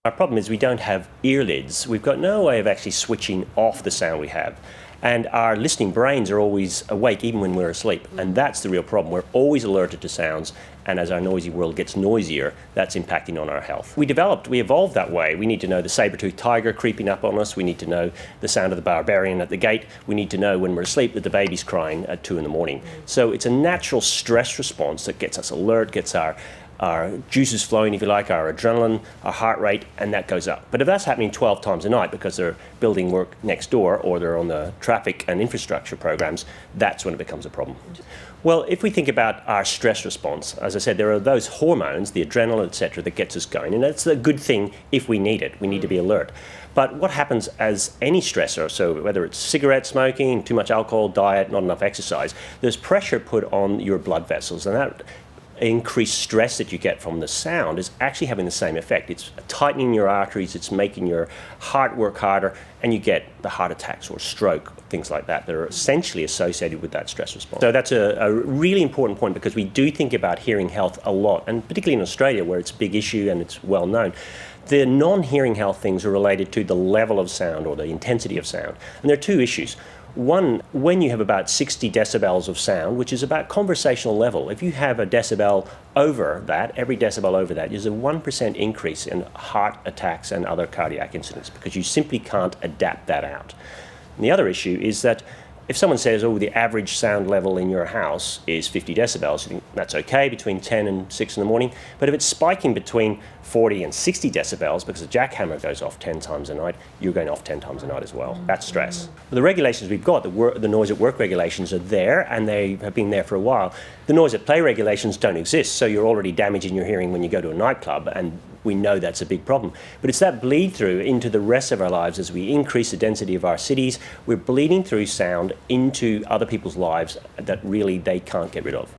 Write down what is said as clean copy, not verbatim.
Our problem is we don't have earlids. We've got no way of actually switching off the sound we have. And our listening brains are always awake even when we're asleep. And that's the real problem. We're always alerted to sounds. And as our noisy world gets noisier, that's impacting on our health. We evolved that way. We need to know the saber-toothed tiger creeping up on us. We need to know the sound of the barbarian at the gate. We need to know when we're asleep that the baby's crying at 2 in the morning. So it's a natural stress response that gets us alert, gets our juices flowing, if you like, our adrenaline, our heart rate, and that goes up. But if that's happening 12 times a night because they're building work next door or they're on the traffic and infrastructure programs, that's when it becomes a problem. Well, if we think about our stress response, as I said, there are those hormones, the adrenaline, etc., that gets us going, and that's a good thing if we need it. We need to be alert. But what happens as any stressor, so whether it's cigarette smoking, too much alcohol, diet, not enough exercise, there's pressure put on your blood vessels, and that increased stress that you get from the sound is actually having the same effect. It's tightening your arteries, it's making your heart work harder, and you get the heart attacks or stroke, things like that are essentially associated with that stress response. So that's a really important point, because we do think about hearing health a lot, and particularly in Australia where it's a big issue and it's well known. The non-hearing health things are related to the level of sound or the intensity of sound. And there are two issues. One, when you have about 60 decibels of sound, which is about conversational level, if you have a decibel over that, every decibel over that is a 1% increase in heart attacks and other cardiac incidents, because you simply can't adapt that out. And the other issue is that if someone says, oh, the average sound level in your house is 50 decibels, you think that's okay between 10 and 6 in the morning. But if it's spiking between 40 and 60 decibels because the jackhammer goes off 10 times a night, you're going off 10 times a night as well. That's stress. The regulations we've got, the noise at work regulations are there, and they have been there for a while. The noise at play regulations don't exist, so you're already damaging your hearing when you go to a nightclub, and we know that's a big problem. But it's that bleed through into the rest of our lives. As we increase the density of our cities, we're bleeding through sound into other people's lives that really they can't get rid of.